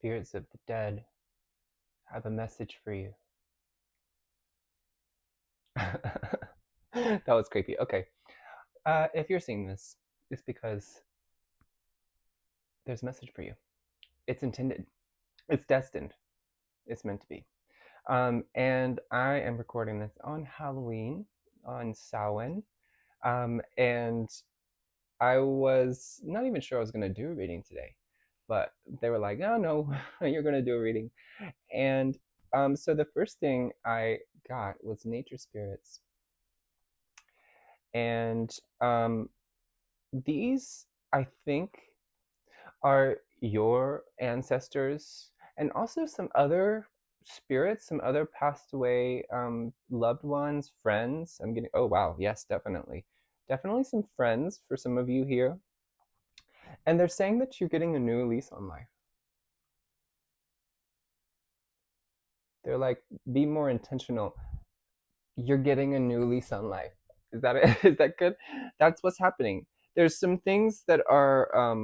spirits of the dead have a message for you. That was creepy. Okay. If you're seeing this, it's because there's a message for you. It's intended, it's destined, it's meant to be. And I am recording this on Halloween, on Samhain. And I was not even sure I was going to do a reading today, but they were like, oh, no, you're going to do a reading. And so the first thing I got was nature spirits. And these, I think, are your ancestors and also some other spirits, some other passed away loved ones, friends. I'm getting, oh, wow, yes, definitely. Definitely some friends for some of you here. And they're saying that you're getting a new lease on life. They're like, be more intentional. You're getting a new lease on life. Is that it? Is that good? That's what's happening. There's some things that are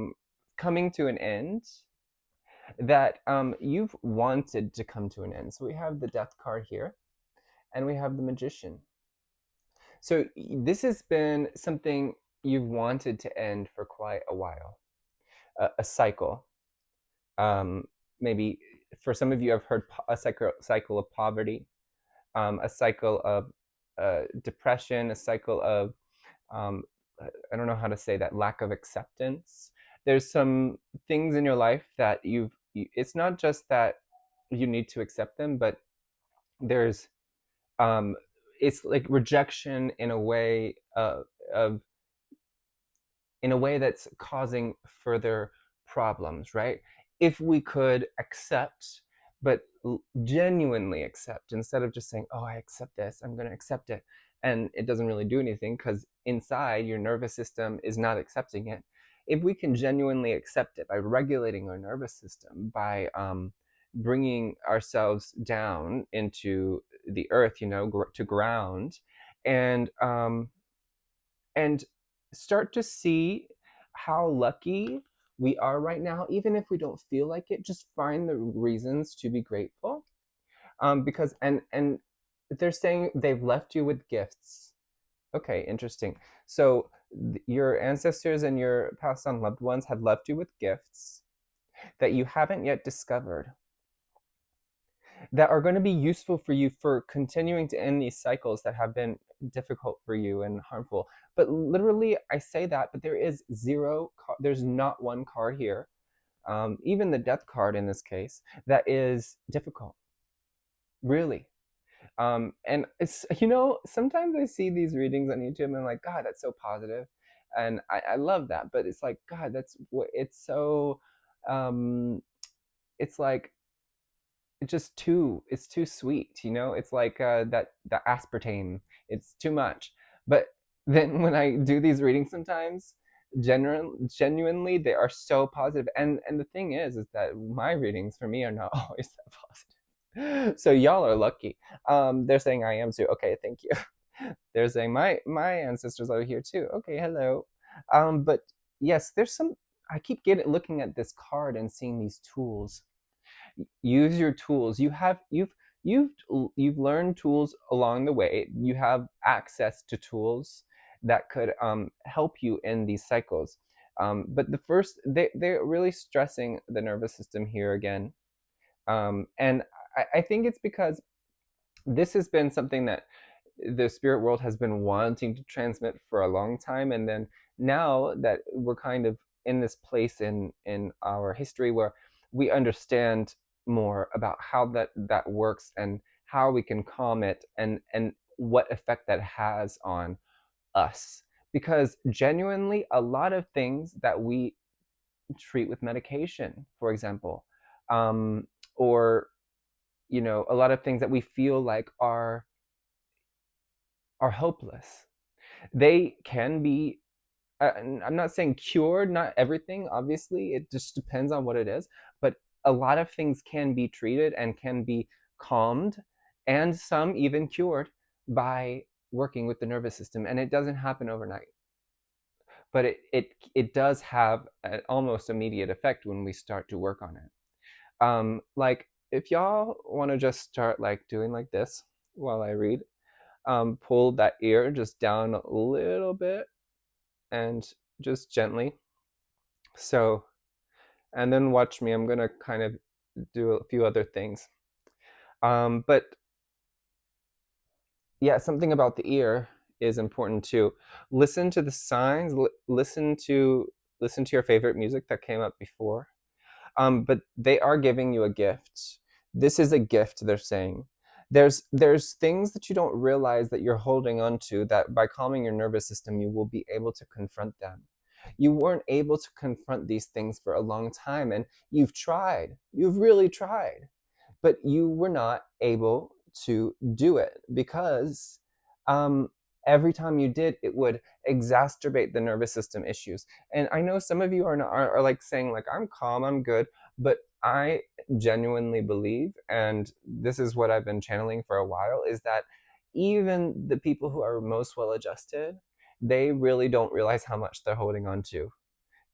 coming to an end that you've wanted to come to an end. So we have the Death card here, and we have the Magician. So this has been something you've wanted to end for quite a while, a cycle. Maybe for some of you, I've heard a cycle of poverty, a cycle of depression, a cycle of um, I don't know how to say that, lack of acceptance. There's some things in your life that it's not just that you need to accept them, but there's um, it's like rejection in a way of in a way that's causing further problems, right? If we could accept, but genuinely accept, instead of just saying, oh, I accept this, I'm going to accept it, and it doesn't really do anything because inside your nervous system is not accepting it. If we can genuinely accept it by regulating our nervous system, by bringing ourselves down into the earth, to ground, and and start to see how lucky we are right now, even if we don't feel like it. Just find the reasons to be grateful, because and they're saying they've left you with gifts. Okay, interesting. So your ancestors and your passed on loved ones have left you with gifts that you haven't yet discovered, that are going to be useful for you for continuing to end these cycles that have been difficult for you and harmful. But literally, I say that, but there is there's not one card here, even the death card in this case, that is difficult, really. And it's, sometimes I see these readings on YouTube and I'm like, God, that's so positive. And I love that. But it's like, God, that's what it's so, it's like, it's too sweet, it's like that aspartame, it's too much. But then when I do these readings sometimes, genuinely they are so positive. And the thing is that my readings for me are not always that positive. So y'all are lucky. They're saying I am too. Okay, thank you. They're saying my ancestors are here too. Okay, hello. But yes, there's some, I keep looking at this card and seeing these tools. Use your tools. You've learned tools along the way. You have access to tools that could help you in these cycles. But the first, they're really stressing the nervous system here again. And I think it's because this has been something that the spirit world has been wanting to transmit for a long time. And then now that we're kind of in this place in our history where we understand more about how that works and how we can calm it, and what effect that has on us. Because genuinely, a lot of things that we treat with medication, for example, or a lot of things that we feel like are hopeless, they can be, I'm not saying cured, not everything, obviously, it just depends on what it is, but a lot of things can be treated and can be calmed, and some even cured by working with the nervous system. And it doesn't happen overnight, but it does have an almost immediate effect when we start to work on it. Like if y'all want to just start like doing like this while I read, pull that ear just down a little bit and just gently. So, and then watch me. I'm gonna kind of do a few other things. But yeah, something about the ear is important too. Listen to the signs. Listen to your favorite music that came up before. But they are giving you a gift. This is a gift. They're saying there's things that you don't realize that you're holding on to, that by calming your nervous system you will be able to confront them. You weren't able to confront these things for a long time, and you've tried. You've really tried, but you were not able to do it because um, every time you did, it would exacerbate the nervous system issues. And I know some of you are like saying like, I'm calm, I'm good, but I genuinely believe, and this is what I've been channeling for a while, is that even the people who are most well adjusted, they really don't realize how much they're holding on to,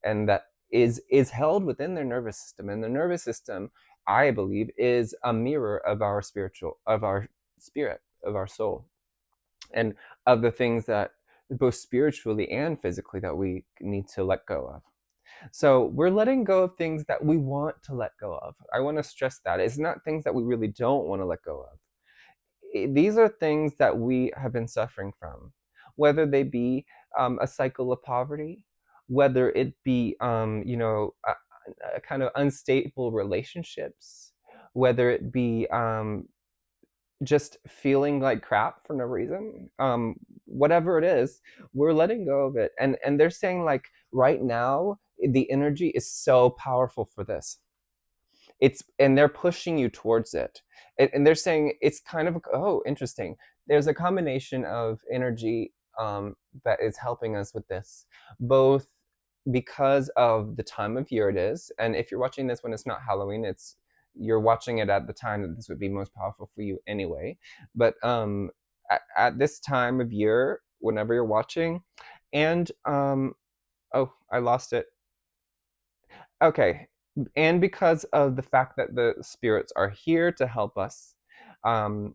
and that is held within their nervous system. And the nervous system, I believe, is a mirror of our spirit, of our soul, and of the things that both spiritually and physically that we need to let go of. So we're letting go of things that we want to let go of. I want to stress that it's not things that we really don't want to let go of. These are things that we have been suffering from, whether they be a cycle of poverty, whether it be a kind of unstable relationships, whether it be just feeling like crap for no reason, whatever it is, we're letting go of it. And they're saying like right now the energy is so powerful for this. And they're pushing you towards it. And they're saying it's kind of, oh, interesting, there's a combination of energy that is helping us with this, both because of the time of year it is. And if you're watching this when it's not Halloween, it's you're watching it at the time that this would be most powerful for you anyway. But at this time of year, whenever you're watching, and oh, I lost it. Okay. And because of the fact that the spirits are here to help us, um,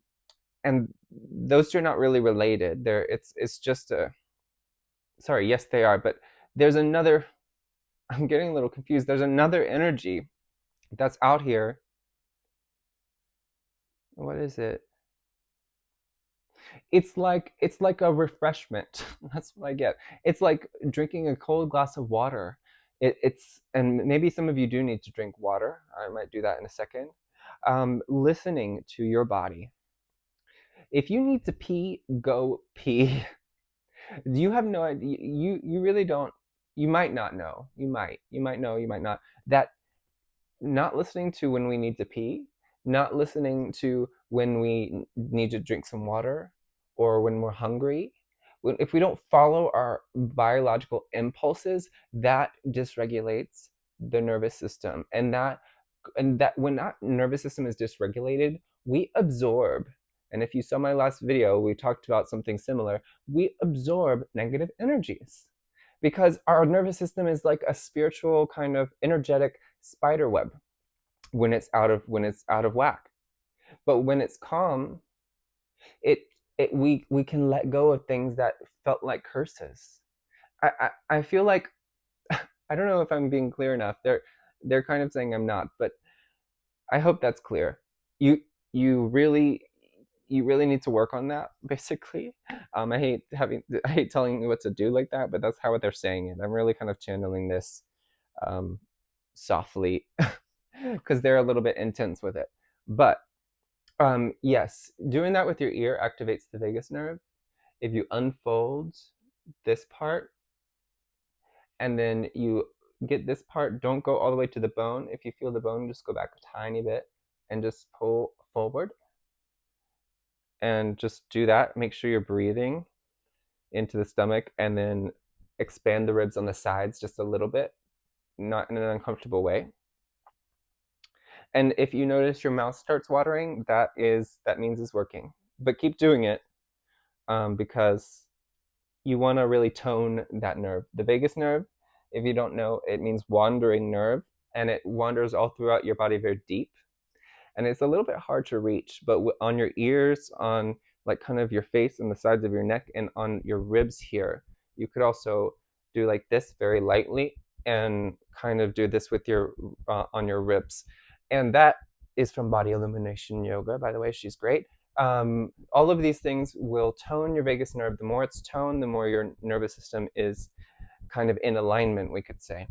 and those two are not really related. It's just a, sorry, yes they are, but there's another. I'm getting a little confused. There's another energy that's out here. What is it? It's like a refreshment. That's what I get. It's like drinking a cold glass of water. And maybe some of you do need to drink water. I might do that in a second. Listening to your body. If you need to pee, go pee. You have no idea. You really don't. You might not know. You might know. You might not. That not listening to when we need to pee, not listening to when we need to drink some water, or when we're hungry. If we don't follow our biological impulses, that dysregulates the nervous system. And that when that nervous system is dysregulated, we absorb. And if you saw my last video, we talked about something similar. We absorb negative energies because our nervous system is like a spiritual kind of energetic spider web when it's out of whack. But when it's calm, it we can let go of things that felt like curses. I feel like I don't know if I'm being clear enough. They're kind of saying I'm not, but I hope that's clear. You you really you really need to work on that, basically. I hate telling you what to do like that, but that's how they're saying it. I'm really kind of channeling this um, softly because they're a little bit intense with it. But yes, doing that with your ear activates the vagus nerve. If you unfold this part and then you get this part, don't go all the way to the bone. If you feel the bone, just go back a tiny bit and just pull forward. And just do that. Make sure you're breathing into the stomach, and then expand the ribs on the sides just a little bit, not in an uncomfortable way. And if you notice your mouth starts watering, that means it's working. But keep doing it, because you want to really tone that nerve. The vagus nerve, if you don't know, it means wandering nerve. and it wanders all throughout your body very deep, and it's a little bit hard to reach, but on your ears, on like kind of your face and the sides of your neck, and on your ribs here, you could also do like this very lightly, and kind of do this with your on your ribs. And that is from Body Illumination Yoga, by the way. She's great. All of these things will tone your vagus nerve. The more it's toned, the more your nervous system is kind of in alignment, we could say.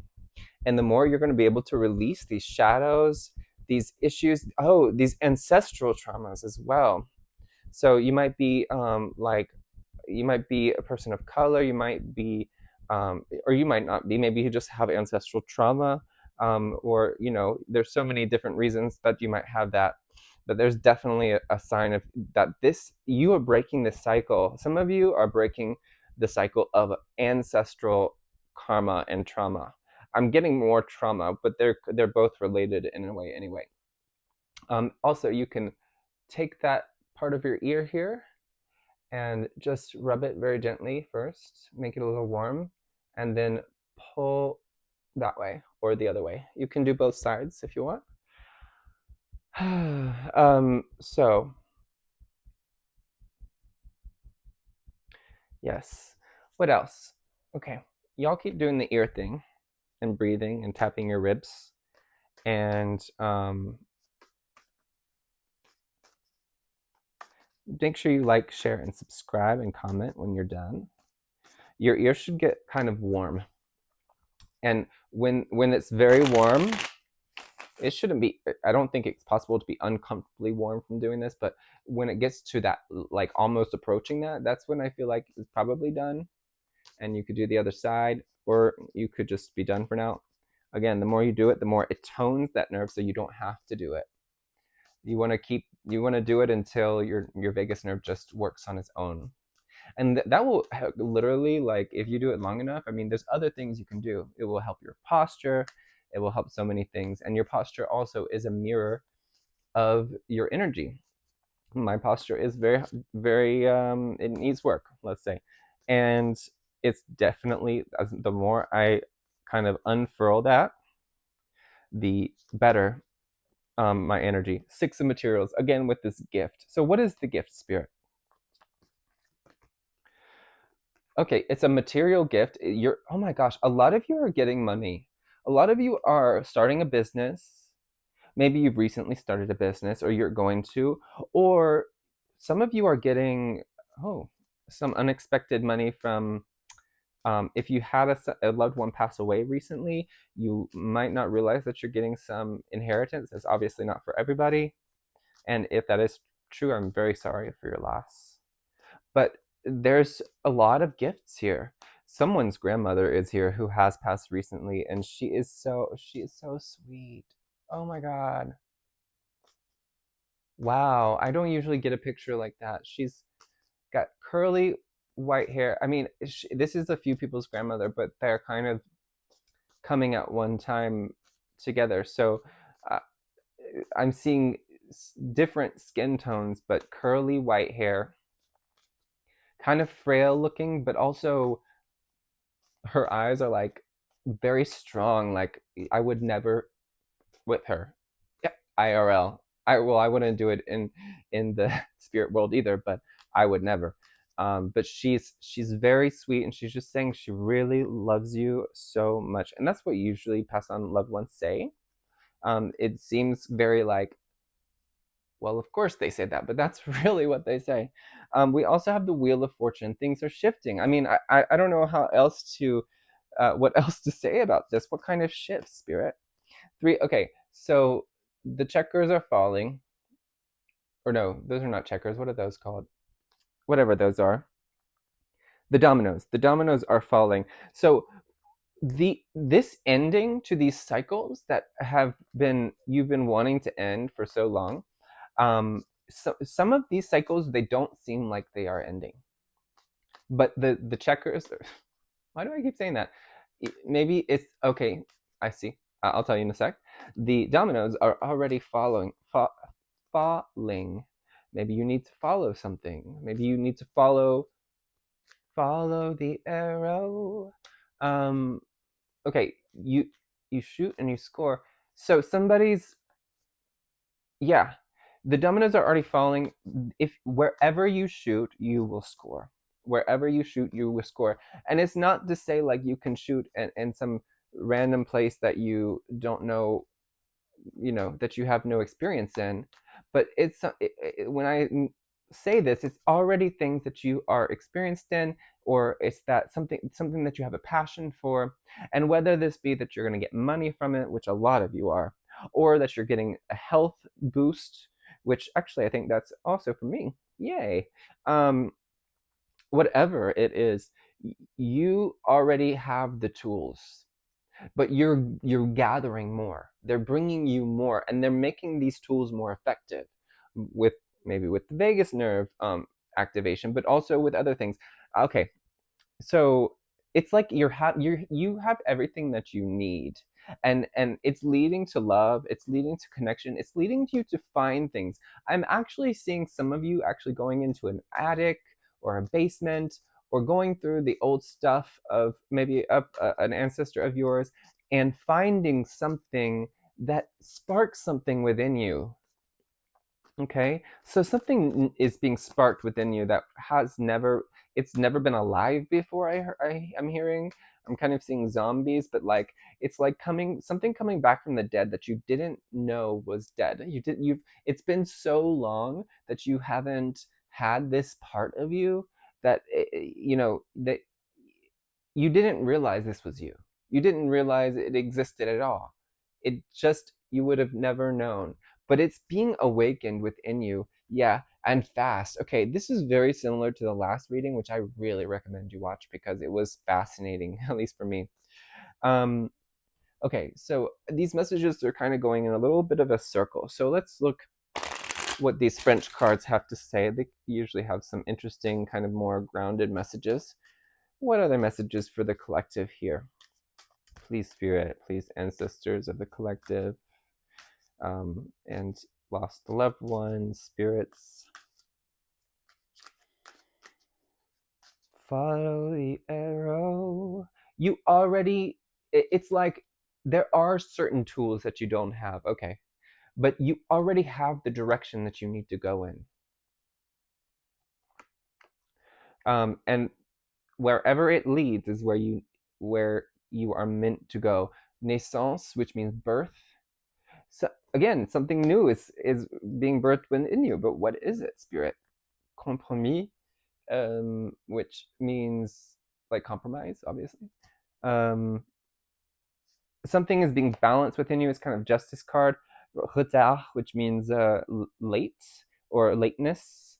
And the more you're going to be able to release these shadows, these issues, oh, these ancestral traumas as well. So you might be you might be a person of color, you might be, or you might not be. Maybe you just have ancestral trauma, or there's so many different reasons that you might have that. But there's definitely a sign of that. You are breaking this cycle. Some of you are breaking the cycle of ancestral karma and trauma. I'm getting more trauma, but they're both related in a way anyway. Also, you can take that part of your ear here and just rub it very gently first, make it a little warm, and then pull that way or the other way. You can do both sides if you want. So, yes. What else? Okay, y'all keep doing the ear thing and breathing and tapping your ribs, and make sure you like, share, and subscribe and comment when you're done. Your ear should get kind of warm, and when it's very warm, it shouldn't be, I don't think it's possible to be uncomfortably warm from doing this, but when it gets to that, like almost approaching that, that's when I feel like it's probably done. And you could do the other side, or you could just be done for now. Again, the more you do it, the more it tones that nerve, so you don't have to do it. You want to do it until your vagus nerve just works on its own. And that will literally, like, if you do it long enough, I mean, there's other things you can do. It will help your posture. It will help so many things. And your posture also is a mirror of your energy. My posture is very, very, it needs work, let's say. And it's definitely, the more I kind of unfurl that, the better my energy. 6 of materials, again, with this gift. So what is the gift, Spirit? Okay, it's a material gift. Oh my gosh, a lot of you are getting money. A lot of you are starting a business. Maybe you've recently started a business, or you're going to, or some of you are getting, some unexpected money from, if you had a loved one pass away recently, you might not realize that you're getting some inheritance. That's obviously not for everybody. And if that is true, I'm very sorry for your loss. But there's a lot of gifts here. Someone's grandmother is here who has passed recently, and she is so sweet. Oh my god. Wow, I don't usually get a picture like that. She's got curly white hair. I mean, this is a few people's grandmother, but they're kind of coming at one time together. So uh, I'm seeing different skin tones, but curly white hair, kind of frail looking, but also her eyes are like very strong. Like, I would never with her. Yeah, IRL. I wouldn't do it in the spirit world either, but I would never. But she's very sweet, and she's just saying she really loves you so much, and that's what usually passed on loved ones say. It seems very like, well, of course they say that, but that's really what they say. We also have the Wheel of Fortune. Things are shifting. I mean, I don't know how else to, what else to say about this. What kind of shifts, Spirit? 3. Okay, so the checkers are falling. Or no, those are not checkers. What are those called? Whatever those are. The dominoes. The dominoes are falling. So this ending to these cycles that you've been wanting to end for so long. So some of these cycles, they don't seem like they are ending. But the checkers, why do I keep saying that? Maybe it's okay. I see. I'll tell you in a sec. The dominoes are already falling. Maybe you need to follow something. Maybe you need to follow the arrow. Okay, you shoot and you score. So somebody's, yeah, the dominoes are already falling. If wherever you shoot, you will score. Wherever you shoot, you will score. And it's not to say like you can shoot in some random place that you don't know, that you have no experience in, but when I say this, it's already things that you are experienced in, or it's that something that you have a passion for. And whether this be that you're going to get money from it, which a lot of you are, or that you're getting a health boost, which actually I think that's also for me, yay. um, Whatever it is, you already have the tools, but you're gathering more. They're bringing you more, and they're making these tools more effective, with maybe with the vagus nerve activation, but also with other things. Okay, so it's like you have everything that you need, and it's leading to love, it's leading to connection, it's leading you to find things. I'm actually seeing some of you actually going into an attic or a basement, or going through the old stuff of maybe an ancestor of yours, and finding something that sparks something within you. Okay, so something is being sparked within you that has never, it's never been alive before. I'm hearing, I'm kind of seeing zombies, but like it's like something coming back from the dead that you didn't know was dead. It's been so long that you haven't had this part of you that that you didn't realize this was you. You didn't realize it existed at all. It just, you would have never known. But it's being awakened within you. Yeah, and fast. Okay, this is very similar to the last reading, which I really recommend you watch because it was fascinating, at least for me. Um, okay, so these messages are kind of going in a little bit of a circle. So let's look what these French cards have to say. They usually have some interesting, kind of more grounded messages. What other messages for the collective here? Please, Spirit, please, ancestors of the collective, and lost loved ones, spirits. Follow the arrow. You already, it's like there are certain tools that you don't have, okay, but you already have the direction that you need to go in. And wherever it leads is where you are meant to go. Naissance, which means birth. So again, something new is being birthed within you. But what is it, Spirit? Compromis, which means like compromise, obviously. Um, Something is being balanced within you. Is kind of justice card. Retard, which means late or lateness,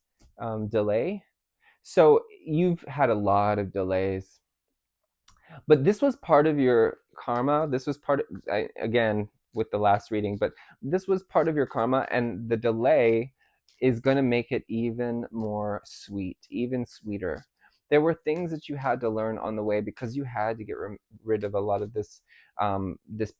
delay. So you've had a lot of delays, but this was part of your karma. This was part of, again, with the last reading, but this was part of your karma, and the delay is going to make it even more sweet, even sweeter. There were things that you had to learn on the way because you had to get rid of a lot of this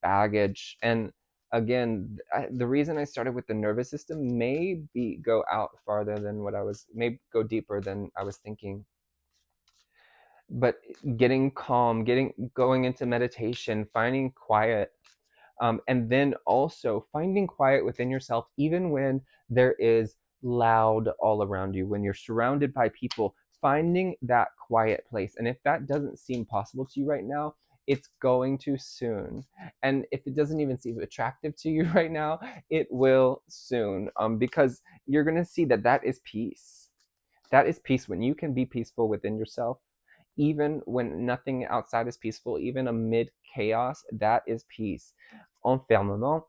baggage. And again, the reason I started with the nervous system may go out farther than what I was, may go deeper than I was thinking. But getting calm, going into meditation, finding quiet, and then also finding quiet within yourself, even when there is loud all around you, when you're surrounded by people, finding that quiet place. And if that doesn't seem possible to you right now, it's going to soon. And if it doesn't even seem attractive to you right now, it will soon, because you're going to see that that is peace. That is peace. When you can be peaceful within yourself, even when nothing outside is peaceful, even amid chaos, that is peace. Enfermement.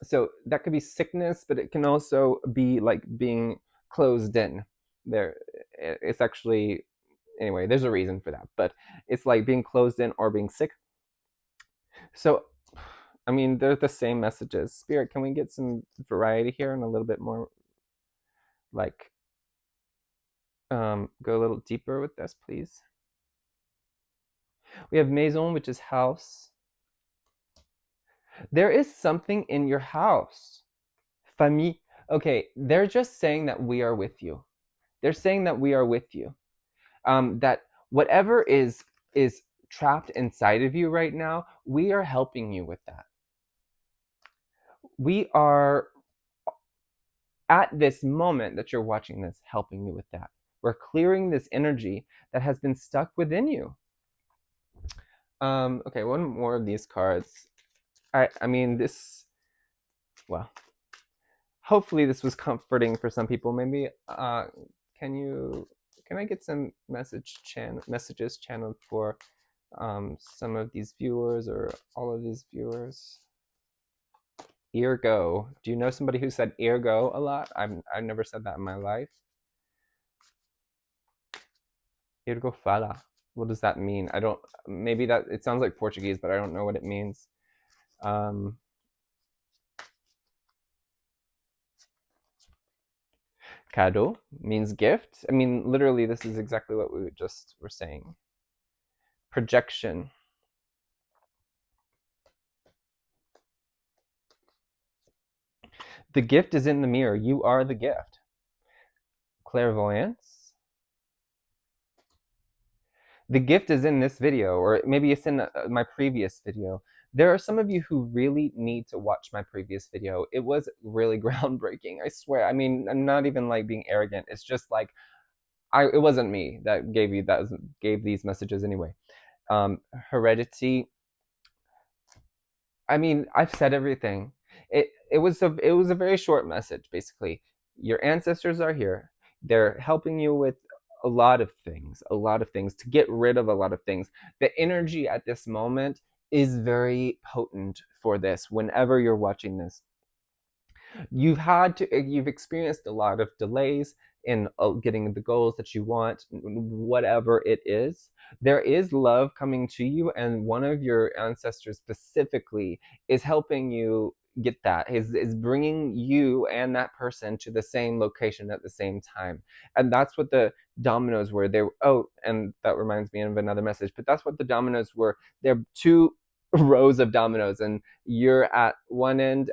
So that could be sickness, but it can also be like being closed in. There, it's actually, anyway, there's a reason for that, but it's like being closed in or being sick. So, I mean, they're the same messages. Spirit, can we get some variety here and a little bit more, like, go a little deeper with this, please? We have maison, which is house. There is something in your house. Famille. Okay, they're just saying that we are with you. They're saying that we are with you. That whatever is trapped inside of you right now, we are helping you with that. we are at this moment that you're watching this helping you with that. We're clearing this energy that has been stuck within you. Okay, one more of these cards. I mean this. Well, hopefully this was comforting for some people. Maybe can you can I get some messages channeled for some of these viewers or all of these viewers? Ergo. Do you know somebody who said ergo a lot? I've never said that in my life. Ergo fala. What does that mean? I don't. Maybe that it sounds like Portuguese, but I don't know what it means. Cado means gift. I mean, literally, this is exactly what we just were saying. Projection. The gift is in the mirror. You are the gift. Clairvoyance. The gift is in this video, or maybe it's in my previous video. There are some of you who really need to watch my previous video. It was really groundbreaking, I swear. I mean, I'm not even like being arrogant. It's just like it wasn't me that gave these messages anyway. Heredity. I mean, I've said everything. It was a very short message. Basically, your ancestors are here. They're helping you with a lot of things to get rid of a lot of things. The energy at this moment is very potent for this. Whenever you're watching this, you've experienced a lot of delays in getting the goals that you want, whatever it is. There is love coming to you, and one of your ancestors specifically is helping you get that, is bringing you and that person to the same location at the same time. And that's what the dominoes were. And that reminds me of another message, but that's what the dominoes were. They're two rows of dominoes, and you're at one end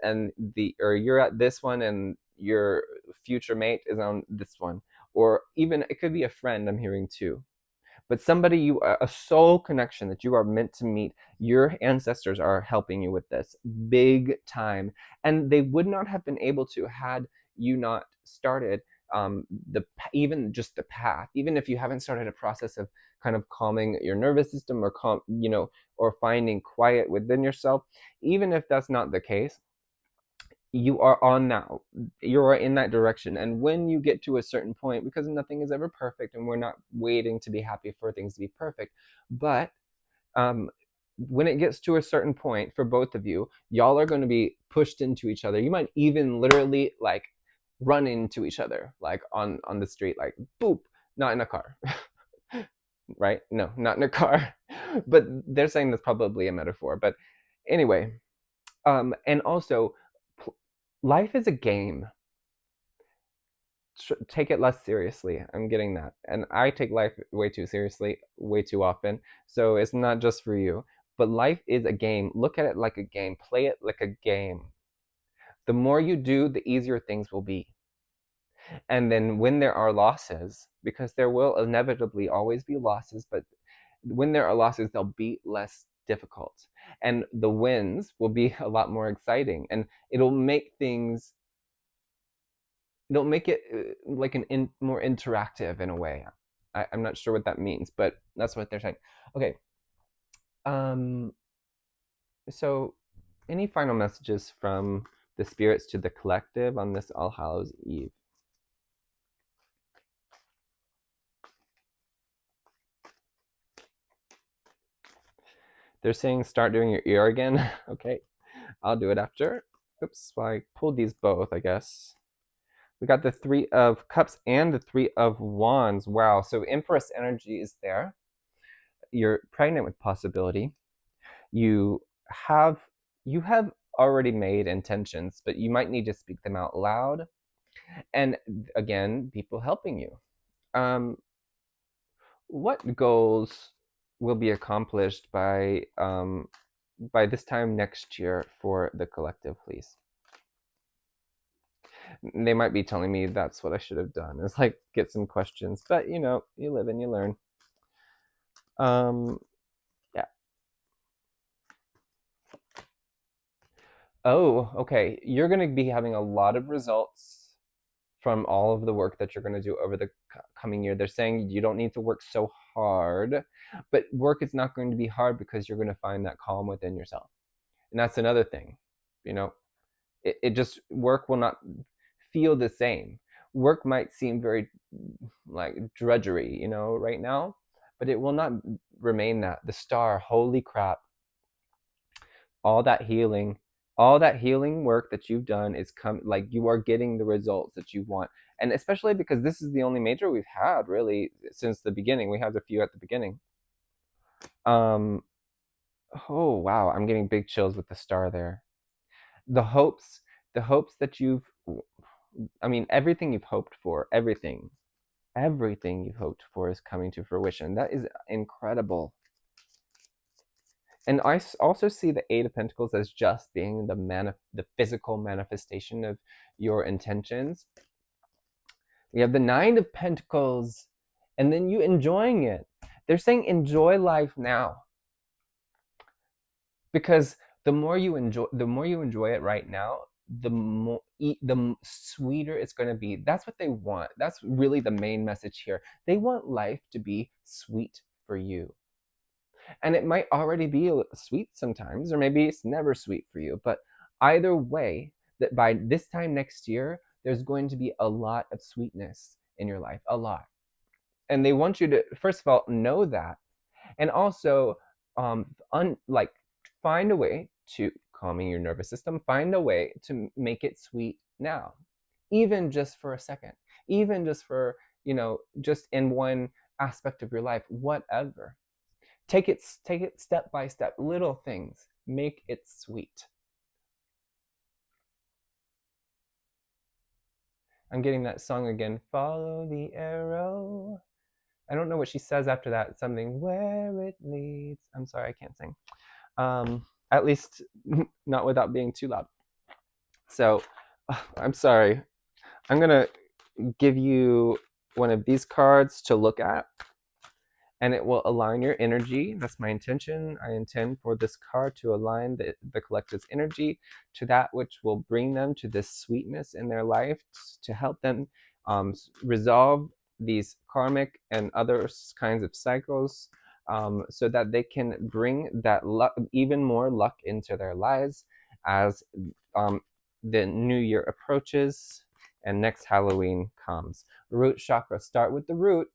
or you're at this one, and your future mate is on this one. Or even it could be a friend I'm hearing too, but somebody, a soul connection that you are meant to meet. Your ancestors are helping you with this big time, and they would not have been able to had you not started the even just the path. Even if you haven't started a process of kind of calming your nervous system, or or finding quiet within yourself, even if that's not the case, you are on now. You are in that direction. And when you get to a certain point, because nothing is ever perfect, and we're not waiting to be happy for things to be perfect, but um, when it gets to a certain point for both of you, y'all are going to be pushed into each other. You might even literally like run into each other, like on the street, like boop, not in a car. Right? No, not in a car. But they're saying that's probably a metaphor. But anyway, and also, life is a game. Take it less seriously. I'm getting that. And I take life way too seriously, way too often. So it's not just for you. But life is a game. Look at it like a game. Play it like a game. The more you do, the easier things will be. And then when there are losses, because there will inevitably always be losses, but when there are losses, they'll be less difficult. And the wins will be a lot more exciting. And it'll make it like more interactive in a way. I'm not sure what that means, but that's what they're saying. Okay. Um, so, any final messages from the spirits to the collective on this All Hallows Eve? They're saying start doing your ear again. Okay, I'll do it after. Oops, well, I pulled these both, I guess. We got the Three of Cups and the Three of Wands. Wow, so Empress energy is there. You're pregnant with possibility. You have already made intentions, but you might need to speak them out loud. And again, people helping you. What goals will be accomplished by this time next year for the collective, please? They might be telling me that's what I should have done, is like get some questions, but you live and you learn. Yeah. Oh, okay. You're going to be having a lot of results from all of the work that you're going to do over the coming year. They're saying you don't need to work so hard, but work is not going to be hard because you're going to find that calm within yourself. And that's another thing. You know, it just, work will not feel the same. Work might seem very like drudgery, right now, but it will not remain that. The star, holy crap, all that healing, all that healing work that you've done is come, like, you are getting the results that you want. And especially because this is the only major we've had really since the beginning. We had a few at the beginning. um oh wow, I'm getting big chills with the star there. The hopes, the hopes that you've, I mean, everything you've hoped for, everything you've hoped for is coming to fruition. That is incredible. And I also see the Eight of Pentacles as just being the physical manifestation of your intentions. We have the Nine of Pentacles, and then you enjoying it. They're saying enjoy life now, because the more you enjoy it right now, the sweeter it's going to be. That's what they want. That's really the main message here. They want life to be sweet for you. And it might already be sweet sometimes, or maybe it's never sweet for you. But either way, that by this time next year, there's going to be a lot of sweetness in your life, a lot. And they want you to, first of all, know that, and also, like, find a way to calming your nervous system. Find a way to make it sweet now, even just for a second, even just for, just in one aspect of your life, whatever. Take it step by step, little things, make it sweet. I'm getting that song again, follow the arrow. I don't know what she says after that. Something where it leads. I'm sorry, I can't sing. At least not without being too loud. So I'm sorry. I'm gonna give you one of these cards to look at, and it will align your energy. That's my intention. I intend for this card to align the collective's energy to that which will bring them to this sweetness in their life, to help them resolve these karmic and other kinds of cycles, so that they can bring that luck, even more luck into their lives as um, the new year approaches and next Halloween comes. Root chakra, start with the root.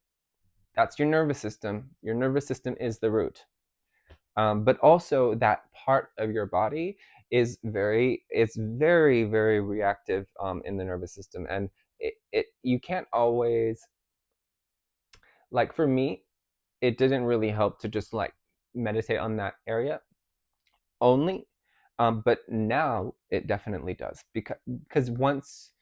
That's your nervous system. Your nervous system is the root. But also that part of your body is very, very reactive in the nervous system. And you can't always, like, for me, it didn't really help to just like meditate on that area only. But now it definitely does, because once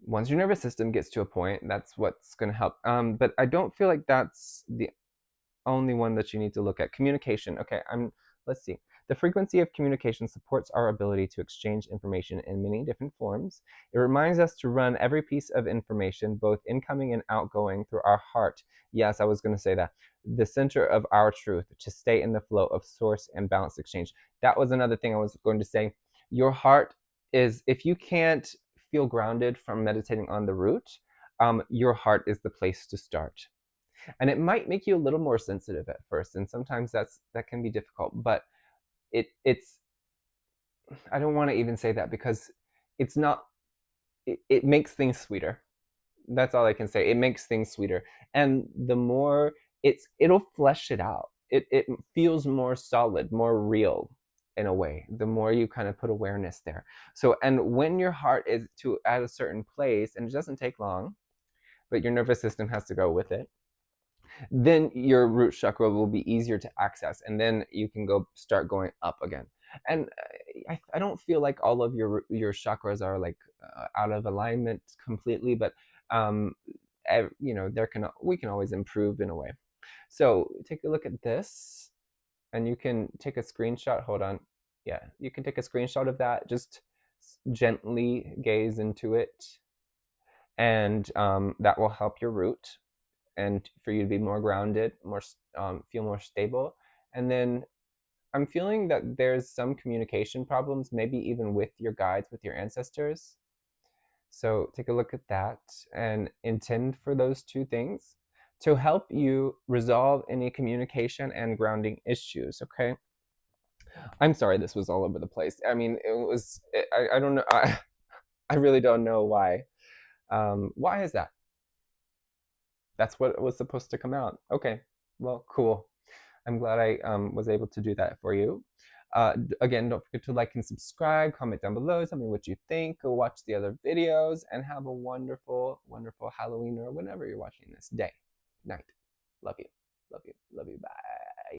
your nervous system gets to a point, that's what's going to help. But I don't feel like that's the only one that you need to look at. Communication. Okay, let's see. The frequency of communication supports our ability to exchange information in many different forms. It reminds us to run every piece of information, both incoming and outgoing, through our heart. Yes, I was going to say that. The center of our truth, to stay in the flow of source and balanced exchange. That was another thing I was going to say. Your heart is, if you can't feel grounded from meditating on the root, your heart is the place to start. And it might make you a little more sensitive at first, and sometimes that can be difficult. But it's, I don't want to even say that, because it's not, it makes things sweeter. That's all I can say. It makes things sweeter. And the more it'll flesh it out. It feels more solid, more real, in a way, the more you kind of put awareness there. So, and when your heart is to at a certain place, and it doesn't take long, but your nervous system has to go with it, then your root chakra will be easier to access, and then you can start going up again. And I don't feel like all of your chakras are like out of alignment completely, but we can always improve in a way. So take a look at this, and you can take a screenshot. Hold on. Yeah, you can take a screenshot of that. Just gently gaze into it, and that will help your root, and for you to be more grounded, more feel more stable. And then I'm feeling that there's some communication problems, maybe even with your guides, with your ancestors. So take a look at that and intend for those two things to help you resolve any communication and grounding issues, okay? I'm sorry this was all over the place. I mean, it was, I don't know, I really don't know why. Why is that? That's what was supposed to come out. Okay, well, cool. I'm glad I was able to do that for you. Again, don't forget to like and subscribe, comment down below, tell me what you think, go watch the other videos, and have a wonderful, wonderful Halloween or whenever you're watching this day, night. Love you. Love you. Love you. Bye.